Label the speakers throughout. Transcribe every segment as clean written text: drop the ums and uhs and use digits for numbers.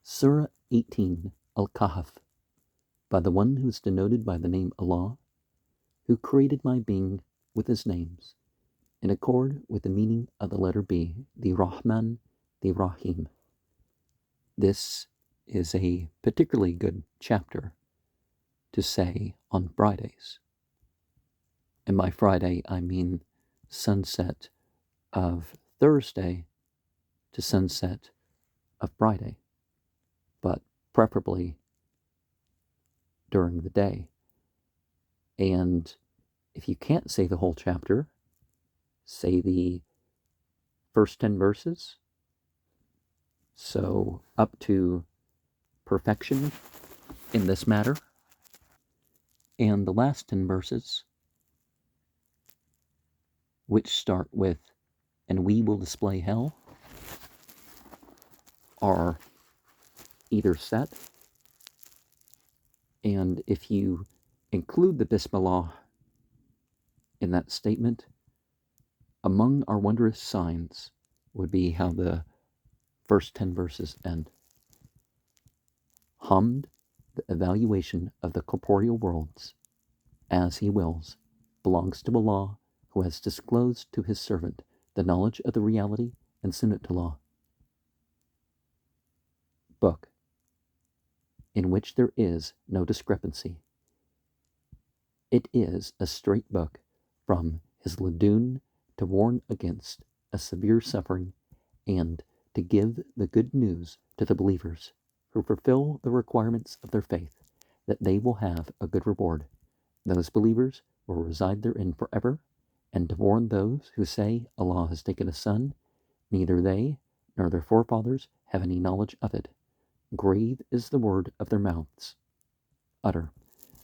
Speaker 1: Surah 18, Al-Kahf, by the one who is denoted by the name Allah, who created my being with his names, in accord with the meaning of the letter B, the Rahman, the Rahim. This is a particularly good chapter to say on Fridays. And by Friday, I mean sunset of Thursday to sunset of Friday, but preferably during the day. And if you can't say the whole chapter, say the first 10 verses. So up to perfection in this matter. And the last 10 verses, which start with, "And we will display hell," are either set. And if you include the Bismillah in that statement, among our wondrous signs would be how the first 10 verses end. Hamd, the evaluation of the corporeal worlds, as he wills, belongs to Allah, who has disclosed to his servant the knowledge of the reality and Sunnatullah. Book, in which there is no discrepancy. It is a straight book from his ladun to warn against a severe suffering and to give the good news to the believers who fulfill the requirements of their faith, that they will have a good reward. Those believers will reside therein forever, and to warn those who say Allah has taken a son, neither they nor their forefathers have any knowledge of it. Grave is the word of their mouths. Utter.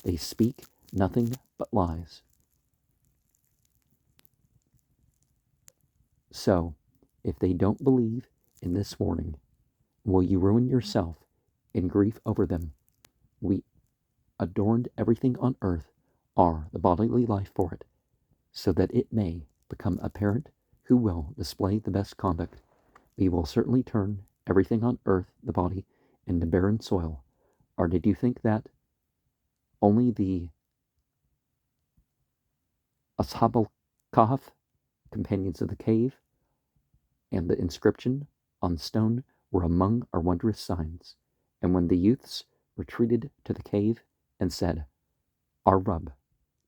Speaker 1: They speak nothing but lies. So, if they don't believe in this warning, will you ruin yourself in grief over them? We adorned everything on earth, are the bodily life for it, so that it may become apparent who will display the best conduct. We will certainly turn everything on earth, the body, into barren soil. Or did you think that only the Ashab al-Kahf, companions of the cave, and the inscription on stone were among our wondrous signs? And when the youths retreated to the cave and said, "Our Rabb,"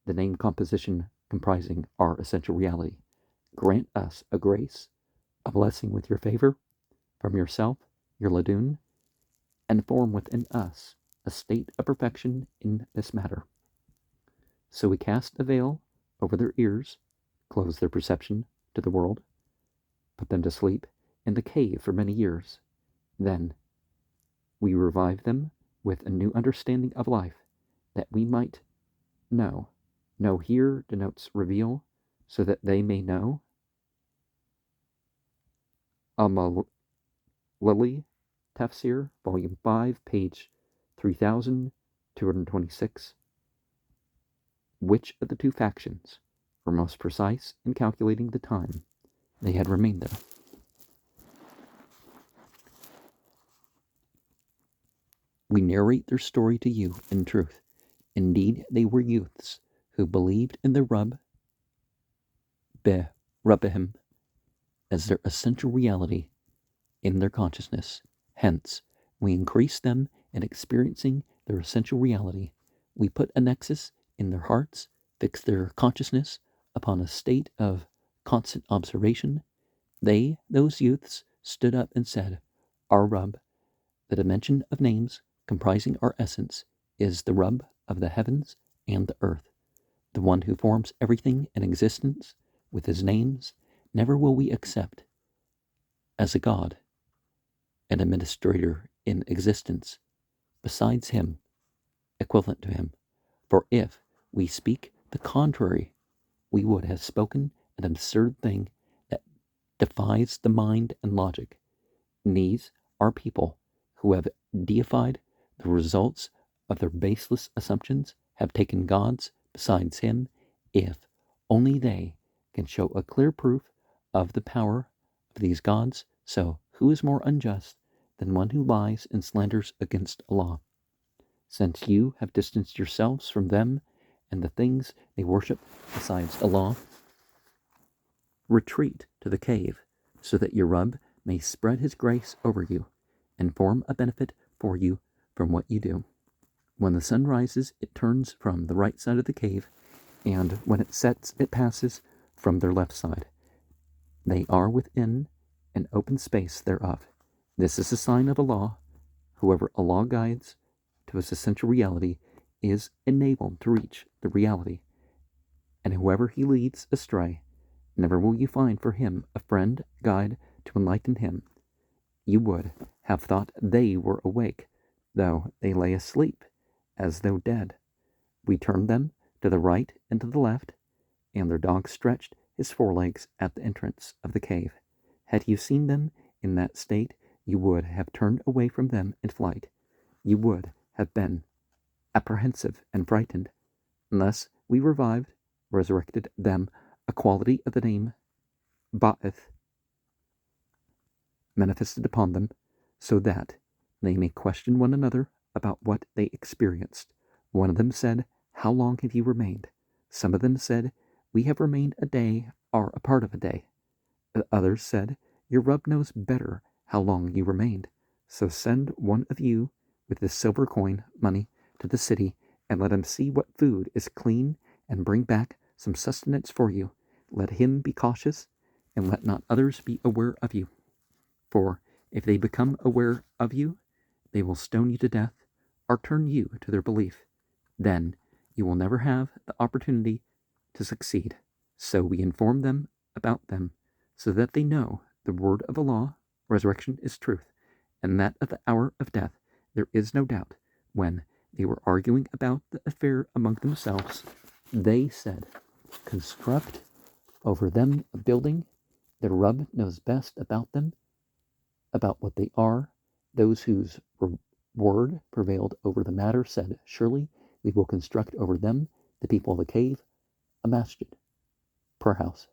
Speaker 1: the name composition comprising our essential reality, "grant us a grace, a blessing with your favor, from yourself, your ladun, and form within us a state of perfection in this matter." So we cast a veil over their ears, closed their perception to the world, put them to sleep in the cave for many years. Then we revived them with a new understanding of life, that we might know. Know here denotes reveal, so that they may know. Al-Malili Tafsir, Volume 5, page 3226. Which of the two factions were most precise in calculating the time they had remained there? We narrate their story to you in truth. Indeed, they were youths who believed in their Rabb, Rabbihim, as their essential reality in their consciousness. Hence, we increase them in experiencing their essential reality. We put a nexus in their hearts, fix their consciousness upon a state of constant observation. They, those youths, stood up and said, "Our Rabb, the dimension of names comprising our essence, is the Rabb of the heavens and the earth, the one who forms everything in existence with his names. Never will we accept as a God, an administrator in existence, besides him, equivalent to him. For if we speak the contrary, we would have spoken an absurd thing that defies the mind and logic. These are people who have deified the results of their baseless assumptions, have taken gods besides him. If only they can show a clear proof of the power of these gods, so who is more unjust than one who lies and slanders against Allah. Since you have distanced yourselves from them and the things they worship besides Allah, retreat to the cave so that your Rabb may spread his grace over you and form a benefit for you from what you do. When the sun rises, it turns from the right side of the cave, and when it sets, it passes from their left side. They are within an open space thereof. This is a sign of Allah. Whoever Allah guides to his essential reality is enabled to reach the reality, and whoever he leads astray, never will you find for him a friend, guide to enlighten him. You would have thought they were awake, though they lay asleep, as though dead. We turned them to the right and to the left, and their dog stretched his forelegs at the entrance of the cave. Had you seen them in that state, you would have turned away from them in flight. You would have been apprehensive and frightened. Thus we resurrected them, a quality of the name Ba'ath manifested upon them, so that they may question one another about what they experienced. One of them said, "How long have you remained?" Some of them said, "We have remained a day or a part of a day." The others said, "Your Rabb knows better how long you remained. So send one of you with this silver coin money to the city, and let him see what food is clean, and bring back some sustenance for you. Let him be cautious, and let not others be aware of you. For if they become aware of you, they will stone you to death, or turn you to their belief. Then you will never have the opportunity to succeed." So we inform them about them, so that they know the word of Allah, resurrection is truth, and that at the hour of death there is no doubt. When they were arguing about the affair among themselves, they said, "Construct over them a building. Their Rabb knows best about them, about what they are." Those whose word prevailed over the matter said, "Surely we will construct over them, the people of the cave, a masjid, prayer house."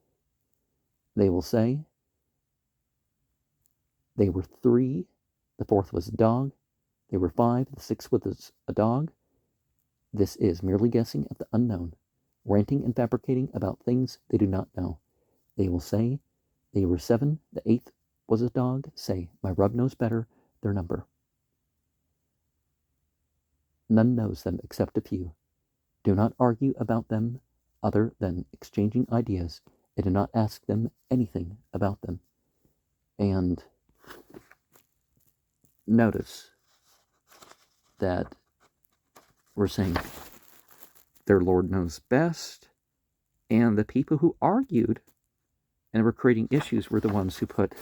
Speaker 1: They will say, "They were 3, the 4th was a dog. They were 5, the 6th was a dog." This is merely guessing at the unknown, ranting and fabricating about things they do not know. They will say, "They were 7, the 8th was a dog." Say, "My Rabb knows better their number. None knows them except a few. Do not argue about them other than exchanging ideas, and do not ask them anything about them." And notice that we're saying their Lord knows best, and the people who argued and were creating issues were the ones who put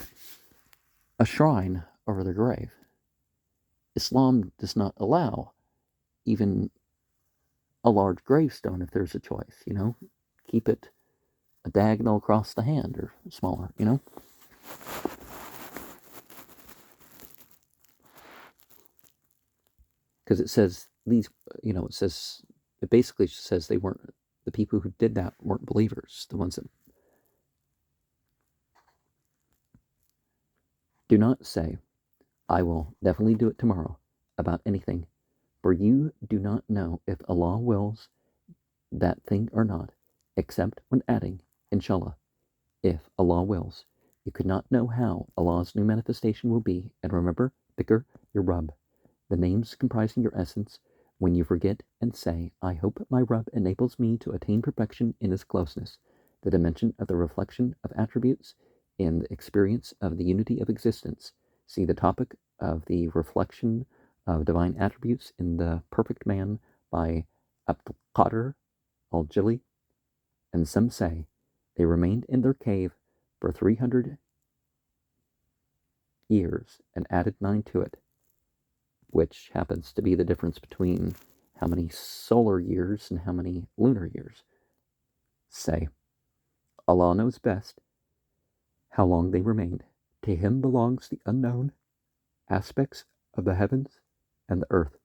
Speaker 1: a shrine over their grave. Islam does not allow even a large gravestone if there's a choice, keep it a diagonal across the hand or smaller, because it says it basically says they weren't, the people who did that weren't believers, the ones that do not say, "I will definitely do it tomorrow," about anything, for you do not know if Allah wills that thing or not, except when adding, "Inshallah," if Allah wills. You could not know how Allah's new manifestation will be, and remember, dhikr, your Rabb, the names comprising your essence. When you forget and say, "I hope my Rabb enables me to attain perfection in his closeness," the dimension of the reflection of attributes in the experience of the unity of existence. See the topic of the reflection of divine attributes in The Perfect Man by Abdul Qadir al-Jili. And some say they remained in their cave for 300 years and added 9 to it, which happens to be the difference between how many solar years and how many lunar years. Say, Allah knows best how long they remained. To him belongs the unknown aspects of the heavens and the earth.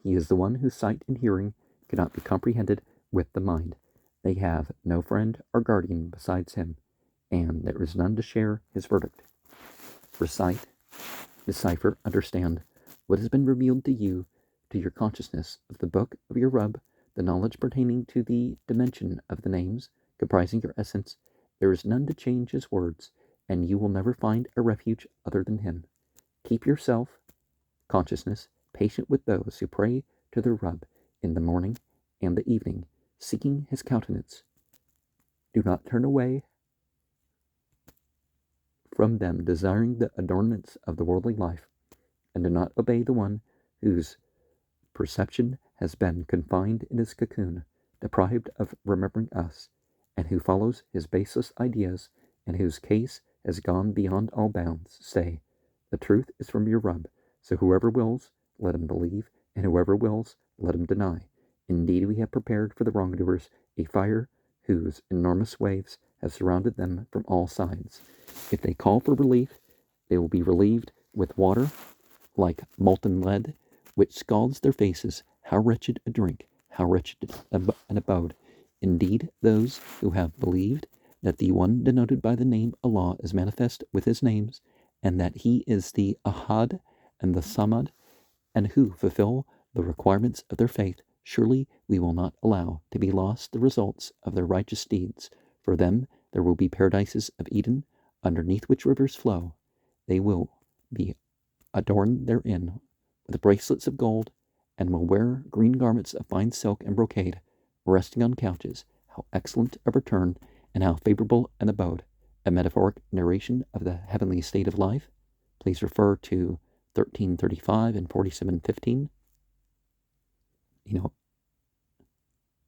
Speaker 1: He is the one whose sight and hearing cannot be comprehended with the mind. They have no friend or guardian besides him, and there is none to share his verdict. Recite decipher, understand what has been revealed to you, to your consciousness of the book of your Rub, the knowledge pertaining to the dimension of the names comprising your essence. There is none to change his words, and you will never find a refuge other than him. Keep yourself, consciousness, patient with those who pray to their Rub in the morning and the evening, seeking his countenance. Do not turn away from them, desiring the adornments of the worldly life, and do not obey the one whose perception has been confined in his cocoon, deprived of remembering us, and who follows his baseless ideas, and whose case has gone beyond all bounds. Say, the truth is from your Rub, so whoever wills, let him believe, and whoever wills, let him deny. Indeed, we have prepared for the wrongdoers a fire whose enormous waves have surrounded them from all sides. If they call for relief, they will be relieved with water like molten lead, which scalds their faces. How wretched a drink, how wretched an abode. Indeed, those who have believed that the one denoted by the name Allah is manifest with his names, and that he is the Ahad and the Samad, and who fulfill the requirements of their faith, surely we will not allow to be lost the results of their righteous deeds. For them there will be paradises of Eden, underneath which rivers flow. They will be adorned therein with bracelets of gold, and will wear green garments of fine silk and brocade, resting on couches. How excellent a return, and how favorable an abode. A metaphoric narration of the heavenly state of life. Please refer to 1335 and 4715.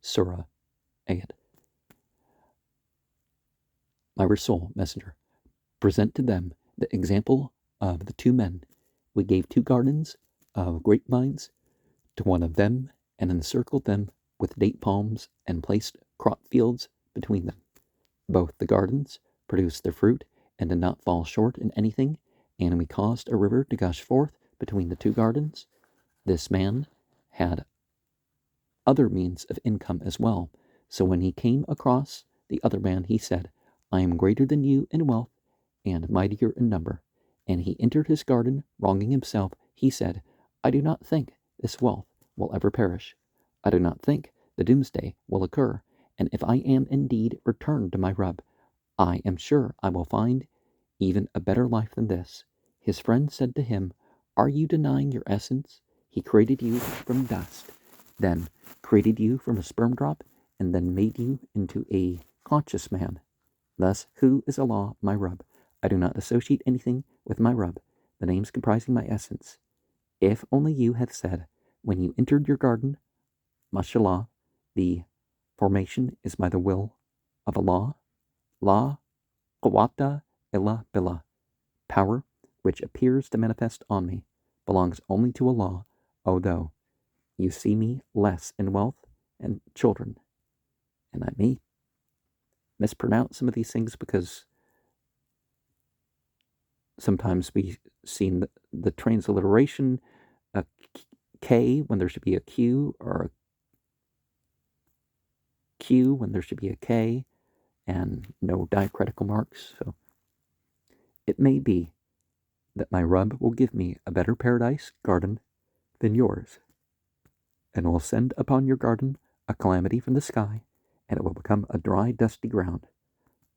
Speaker 1: Surah Ayat. My Rasul, messenger, present to them the example of the two men. We gave 2 gardens of grapevines to one of them, and encircled them with date palms, and placed crop fields between them. Both the gardens produced their fruit, and did not fall short in anything, and we caused a river to gush forth between the 2 gardens. This man had other means of income as well, so when he came across the other man, he said, I am greater than you in wealth, and mightier in number. And he entered his garden, wronging himself. He said, I do not think this wealth will ever perish. I do not think the doomsday will occur, and if I am indeed returned to my Rub, I am sure I will find even a better life than this. His friend said to him, Are you denying your essence? He created you from dust, then created you from a sperm drop, and then made you into a conscious man. Thus, who is Allah, my Rub? I do not associate anything with my Rub, the names comprising my essence. If only you had said, when you entered your garden, Mashallah, the formation is by the will of Allah, La quwwata illa billah, power which appears to manifest on me, belongs only to Allah, although you see me less in wealth and children. And I may mispronounce some of these things because sometimes we've seen the transliteration, a K when there should be a Q, or a Q when there should be a K, and no diacritical marks. So it may be that my Rub will give me a better paradise garden than yours, and will send upon your garden a calamity from the sky, and it will become a dry, dusty ground,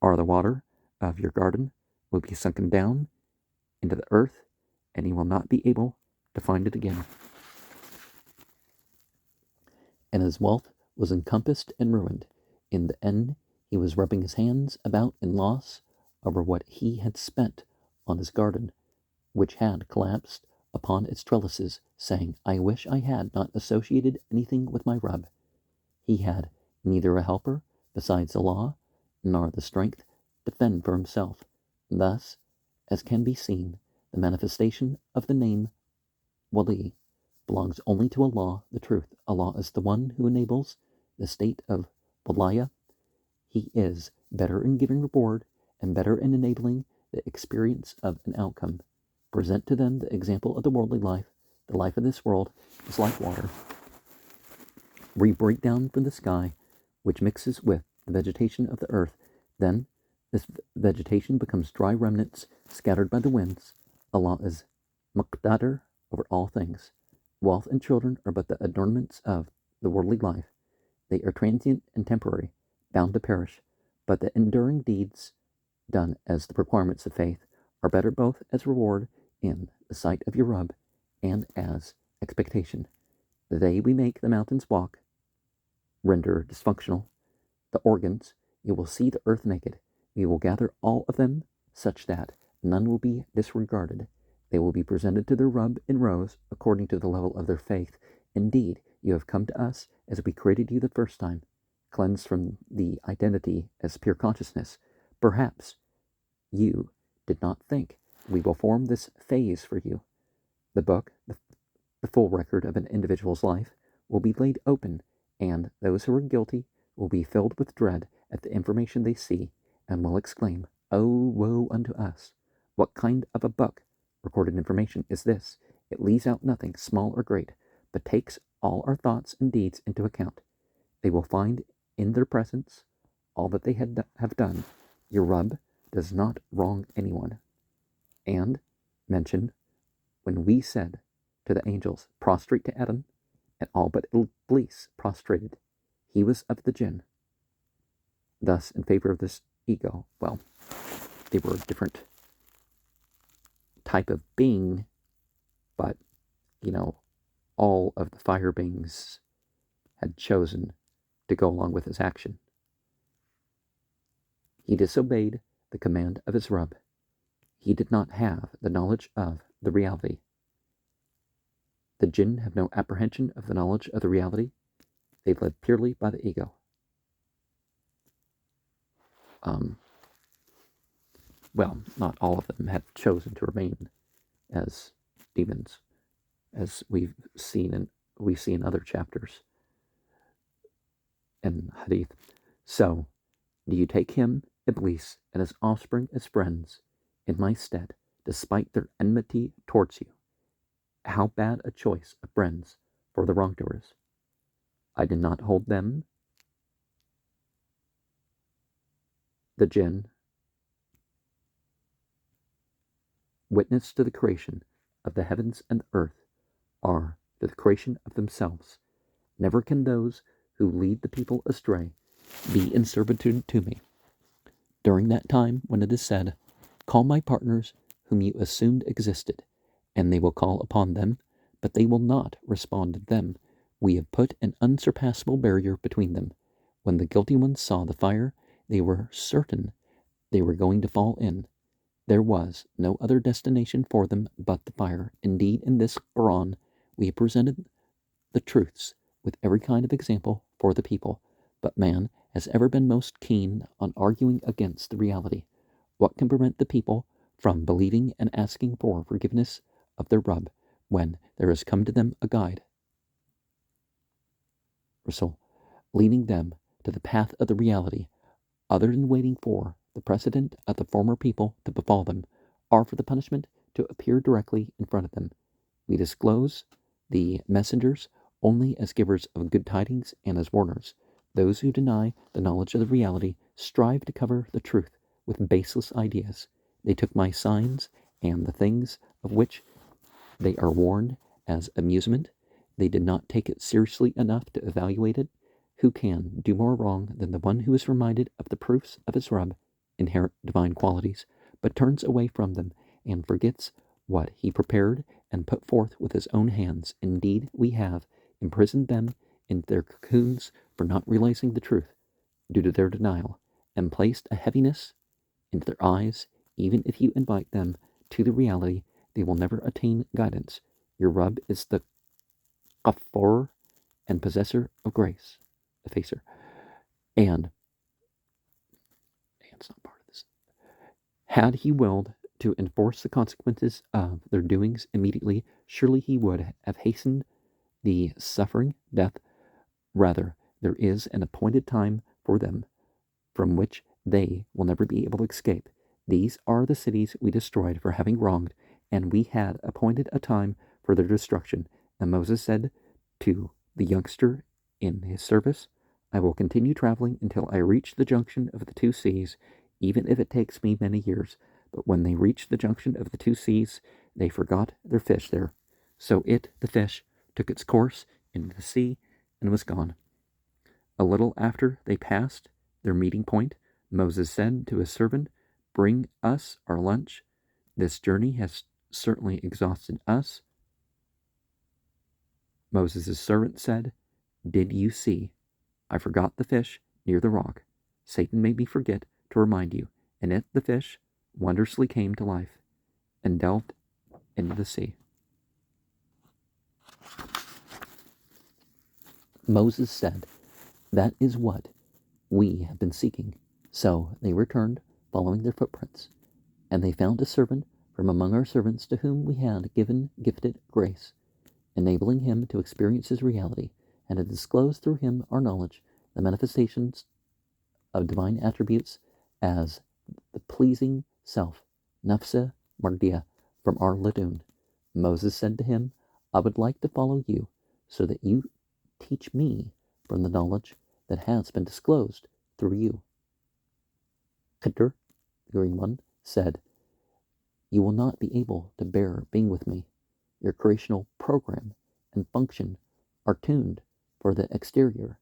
Speaker 1: or the water of your garden will be sunken down into the earth, and you will not be able to find it again. And his wealth was encompassed and ruined. In the end, he was rubbing his hands about in loss over what he had spent on his garden, which had collapsed upon its trellises, saying, I wish I had not associated anything with my Rub. He had neither a helper besides Allah, nor the strength to fend for himself. Thus, as can be seen, the manifestation of the name Wali belongs only to Allah, the truth. Allah is the one who enables the state of Walaya. He is better in giving reward and better in enabling the experience of an outcome. Present to them the example of the worldly life. The life of this world is like water. We break down from the sky, which mixes with the vegetation of the earth. Then this vegetation becomes dry remnants scattered by the winds. Allah is muqtadir over all things. Wealth and children are but the adornments of the worldly life. They are transient and temporary, bound to perish, but the enduring deeds done as the requirements of faith are better both as reward in the sight of your Rub and as expectation. The day we make the mountains walk, render dysfunctional the organs, you will see the earth naked. We will gather all of them such that none will be disregarded. They will be presented to their Rub in rows according to the level of their faith. Indeed, you have come to us as we created you the first time, cleansed from the identity as pure consciousness. Perhaps you did not think we will form this phase for you. The book, the full record of an individual's life, will be laid open, and those who are guilty will be filled with dread at the information they see, and will exclaim, "Oh, woe unto us! What kind of a book, recorded information, is this? It leaves out nothing, small or great, but takes all our thoughts and deeds into account. They will find in their presence all that they have done. Your Rub does not wrong anyone." And mention when we said to the angels, "Prostrate to Adam," and all but Iblis prostrated. He was of the jinn. Thus, in favor of this ego, well, they were a different type of being, but, all of the fire beings had chosen to go along with his action. He disobeyed the command of his Rub. He did not have the knowledge of the reality. The jinn have no apprehension of the knowledge of the reality. They live purely by the ego. Well, not all of them have chosen to remain as demons, as we see in other chapters in Hadith. So, do you take him, Iblis, and his offspring as friends in my stead, despite their enmity towards you? How bad a choice of friends for the wrongdoers. I did not hold them, the jinn, witness to the creation of the heavens and the earth, are to the creation of themselves. Never can those who lead the people astray be in servitude to me. During that time when it is said, "Call my partners whom you assumed existed," and they will call upon them, but they will not respond to them. We have put an unsurpassable barrier between them. When the guilty ones saw the fire, they were certain they were going to fall in. There was no other destination for them but the fire. Indeed, in this Quran, we have presented the truths with every kind of example for the people, but man has ever been most keen on arguing against the reality. What can prevent the people from believing and asking for forgiveness of their Rub when there has come to them a guide, Rasul, leading them to the path of the reality, other than waiting for the precedent of the former people to befall them, or for the punishment to appear directly in front of them? We disclose the messengers only as givers of good tidings and as warners. Those who deny the knowledge of the reality strive to cover the truth with baseless ideas. They took my signs and the things of which they are warned as amusement. They did not take it seriously enough to evaluate it. Who can do more wrong than the one who is reminded of the proofs of his Rub, inherent divine qualities, but turns away from them and forgets what he prepared and put forth with his own hands? Indeed, we have imprisoned them in their cocoons for not realizing the truth due to their denial, and placed a heaviness into their eyes. Even if you invite them to the reality, they will never attain guidance. Your Rub is the Ghaffar and possessor of grace, effacer. And it's not part of this. Had he willed to enforce the consequences of their doings immediately, surely he would have hastened the suffering, death. Rather, there is an appointed time for them from which they will never be able to escape. These are the cities we destroyed for having wronged, and we had appointed a time for their destruction. And Moses said to the youngster in his service, "I will continue traveling until I reach the junction of the two seas, even if it takes me many years." But when they reached the junction of the two seas, they forgot their fish there. So it, the fish, took its course into the sea and was gone. A little after they passed their meeting point, Moses said to his servant, "Bring us our lunch. This journey has certainly exhausted us." Moses' servant said, "Did you see? I forgot the fish near the rock. Satan made me forget to remind you, and it, the fish, wondrously came to life and delved into the sea." Moses said, "That is what we have been seeking." So they returned, following their footprints, and they found a servant from among our servants to whom we had gifted grace, enabling him to experience his reality and to disclose through him our knowledge, the manifestations of divine attributes as the pleasing self, nafsa mardia, from our ladun. Moses said to him, "I would like to follow you so that you teach me from the knowledge that has been disclosed through you." Khidr, the green one, said, "You will not be able to bear being with me. Your creational program and function are tuned for the exterior,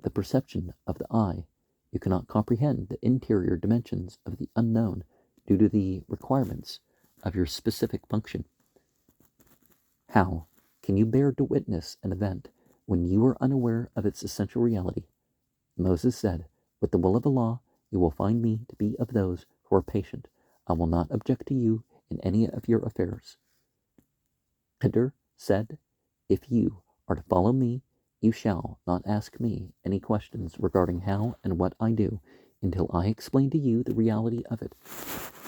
Speaker 1: the perception of the eye. You cannot comprehend the interior dimensions of the unknown due to the requirements of your specific function. How can you bear to witness an event when you are unaware of its essential reality?" Moses said, "With the will of Allah, you will find me to be of those who are patient. I will not object to you in any of your affairs." Khidr said, "If you are to follow me, you shall not ask me any questions regarding how and what I do until I explain to you the reality of it."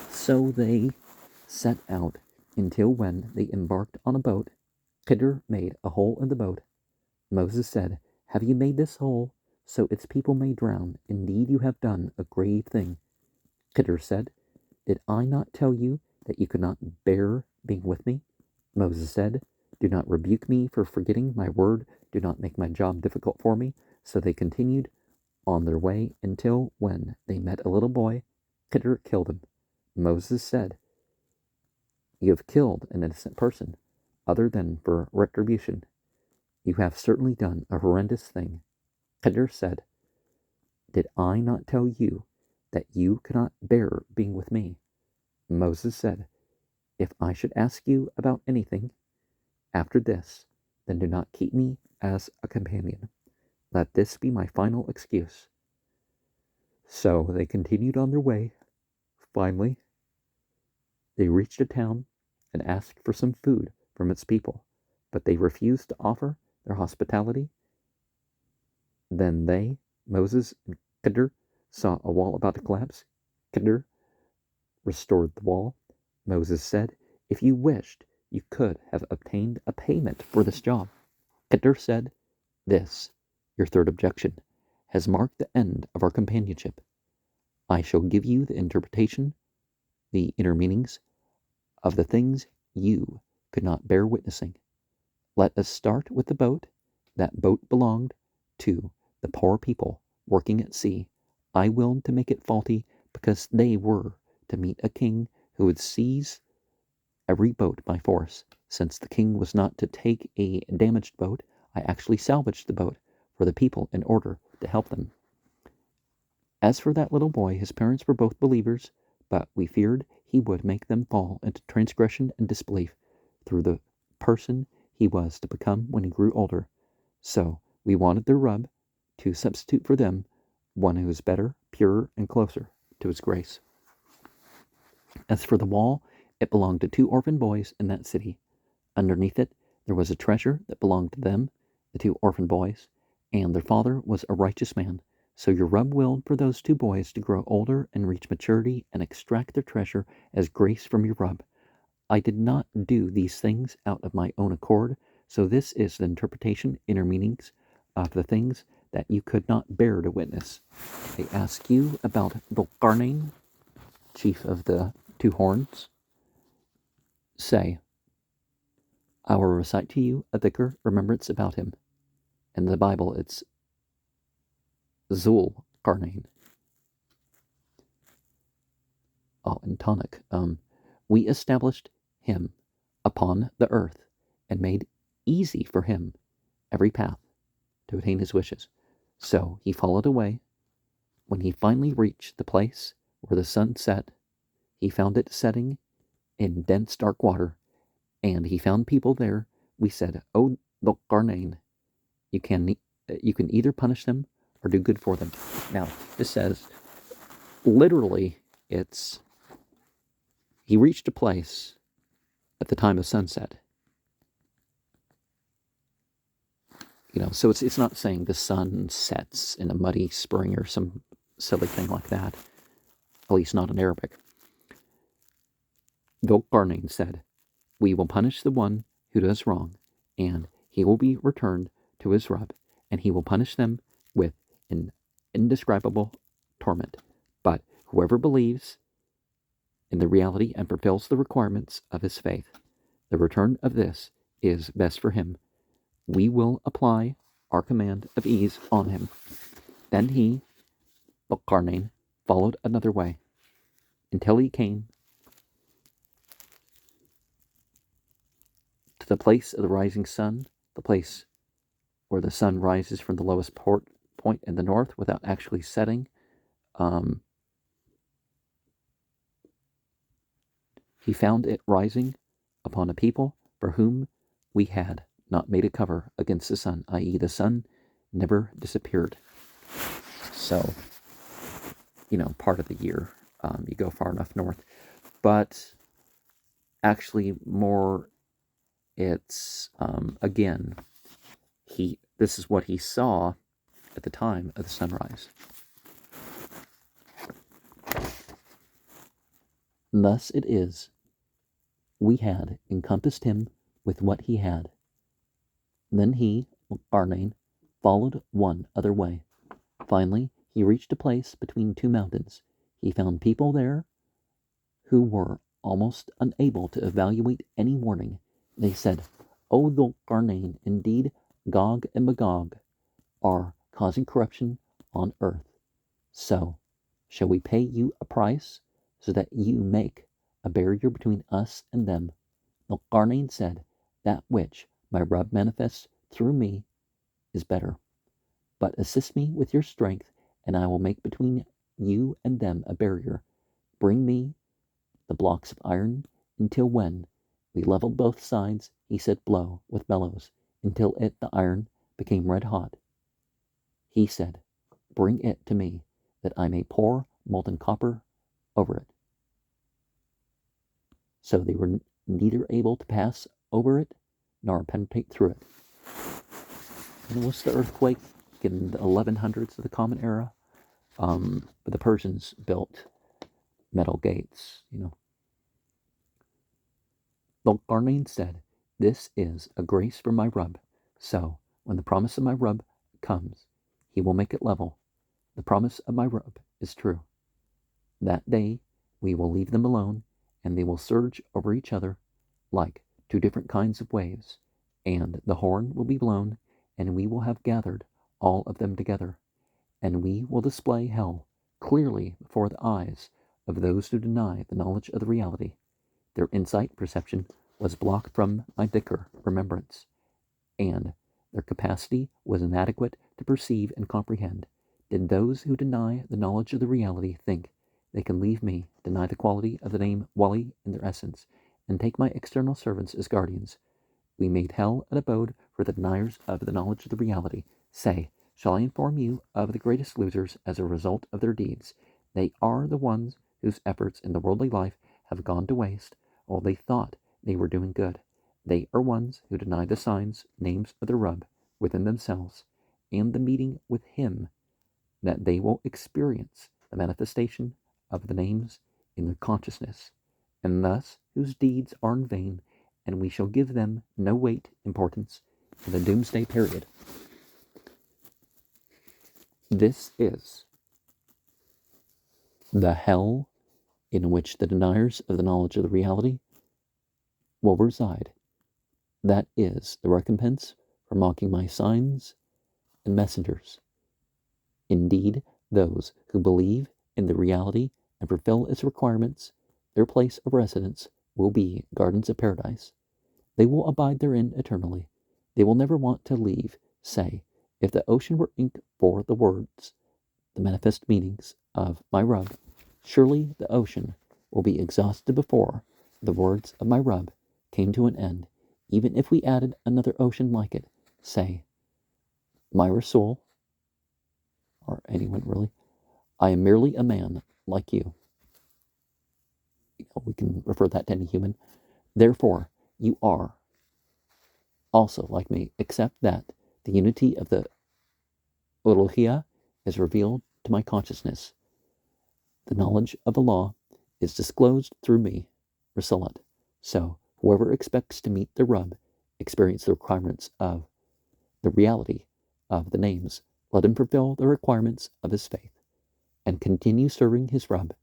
Speaker 1: So they set out until when they embarked on a boat, Khidr made a hole in the boat. Moses said, "Have you made this hole so its people may drown? Indeed, you have done a grave thing." Khidr said, "Did I not tell you that you could not bear being with me?" Moses said, "Do not rebuke me for forgetting my word. Do not make my job difficult for me." So they continued on their way until when they met a little boy. Khidr killed him. Moses said, "You have killed an innocent person, other than for retribution. You have certainly done a horrendous thing." Khidr said, "Did I not tell you that you cannot bear being with me?" Moses said, "If I should ask you about anything after this, then do not keep me as a companion. Let this be my final excuse." So they continued on their way. Finally, they reached a town and asked for some food from its people, but they refused to offer their hospitality. Then they, Moses and Khidr, saw a wall about to collapse. Khidr restored the wall. Moses said, "If you wished, you could have obtained a payment for this job." Khidr said, "This, your third objection, has marked the end of our companionship. I shall give you the interpretation, the inner meanings of the things you could not bear witnessing. Let us start with the boat. That boat belonged to the poor people working at sea. I willed to make it faulty because they were to meet a king who would seize every boat by force. Since the king was not to take a damaged boat, I actually salvaged the boat for the people in order to help them. As for that little boy, his parents were both believers, but we feared he would make them fall into transgression and disbelief through the person he was to become when he grew older. So we wanted their Rub to substitute for them one who is better, purer, and closer to his grace." As for the wall, it belonged to two orphan boys in that city. Underneath it, there was a treasure that belonged to them, the two orphan boys, and their father was a righteous man. So your Rub willed for those two boys to grow older and reach maturity and extract their treasure as grace from your Rub. I did not do these things out of my own accord, so this is the interpretation, inner meanings of the things that you could not bear to witness. They ask you about Dhul-Qarnayn, chief of the two horns. Say, I will recite to you a dhikr remembrance about him. In the Bible, it's Zul-Qarnayn. Oh, and tonic. We established him upon the earth and made easy for him every path to attain his wishes. So he followed away. When he finally reached the place where the sun set, he found it setting in dense dark water, and he found people there. We said, "Oh, Dhul-Qarnayn, you can either punish them or do good for them." Now, this says, literally, it's, he reached a place at the time of sunset. So it's not saying the sun sets in a muddy spring or some silly thing like that, at least not in Arabic. Dhul-Qarnayn said, "We will punish the one who does wrong, and he will be returned to his Rabb, and he will punish them with an indescribable torment. But whoever believes in the reality and fulfills the requirements of his faith, the return of this is best for him. We will apply our command of ease on him." Then he, Dhul-Qarnayn, followed another way until he came to the place of the rising sun, the place where the sun rises from the lowest point in the north without actually setting. He found it rising upon a people for whom we had not made a cover against the sun, i.e. the sun never disappeared. So, part of the year, you go far enough north. But actually more, it's, again, this is what he saw at the time of the sunrise. Thus it is, we had encompassed him with what he had. Then he, Arnain, followed one other way. Finally, he reached a place between two mountains. He found people there who were almost unable to evaluate any warning. They said, "O Dhul-Qarnayn, indeed Gog and Magog are causing corruption on earth. So, shall we pay you a price so that you make a barrier between us and them?" Dhul-Qarnayn said, "That which my Rabb manifests through me is better. But assist me with your strength, and I will make between you and them a barrier. Bring me the blocks of iron, until when we leveled both sides, he said, blow with bellows, until the iron, became red hot. He said, bring it to me, that I may pour molten copper over it." So they were neither able to pass over it, nor penetrate through it. And it was the earthquake in the 1100s of the Common Era. But the Persians built metal gates, Dhul-Qarnayn said, "This is a grace from my Rabb. So, when the promise of my Rabb comes, he will make it level. The promise of my Rabb is true. That day we will leave them alone, and they will surge over each other like two different kinds of waves, and the horn will be blown, and we will have gathered all of them together, and we will display hell clearly before the eyes of those who deny the knowledge of the reality. Their insight perception was blocked from my dhikr remembrance, and their capacity was inadequate to perceive and comprehend. Did those who deny the knowledge of the reality think they can leave me, deny the quality of the name Wali in their essence, and take my external servants as guardians? We made hell an abode for the deniers of the knowledge of the reality. Say, shall I inform you of the greatest losers as a result of their deeds? They are the ones whose efforts in the worldly life have gone to waste, while they thought they were doing good. They are ones who deny the signs, names of the Rabb within themselves, and the meeting with him, that they will experience the manifestation of the names in their consciousness, and thus whose deeds are in vain, and we shall give them no weight, importance in the doomsday period. This is the hell in which the deniers of the knowledge of the reality will reside. That is the recompense for mocking my signs and messengers. Indeed, those who believe in the reality and fulfill its requirements, their place of residence will be gardens of paradise. They will abide therein eternally. They will never want to leave. Say, if the ocean were ink for the words, the manifest meanings of my rub, surely the ocean will be exhausted before the words of my rub came to an end, even if we added another ocean like it. Say, my Rasul, or anyone really, I am merely a man like you. We can refer that to any human. Therefore, you are also like me, except that the unity of the Uluhiyah is revealed to my consciousness. The knowledge of the law is disclosed through me, Rasulat. So, whoever expects to meet the Rub, experience the requirements of the reality of the names, let him fulfill the requirements of his faith, and continue serving his Rub,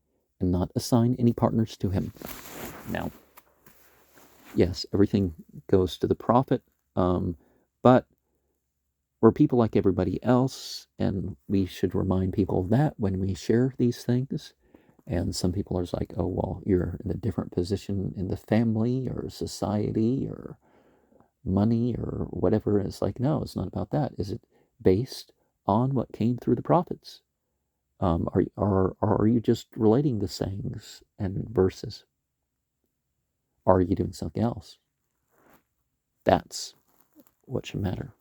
Speaker 1: and not assign any partners to him. Now, yes, everything goes to the Prophet, but we're people like everybody else, and we should remind people of that when we share these things. And some people are like, oh, well, you're in a different position in the family or society or money or whatever. It's like, no, it's not about that. Is it based on what came through the prophets? Are you just relating the sayings and verses? Or are you doing something else? That's what should matter.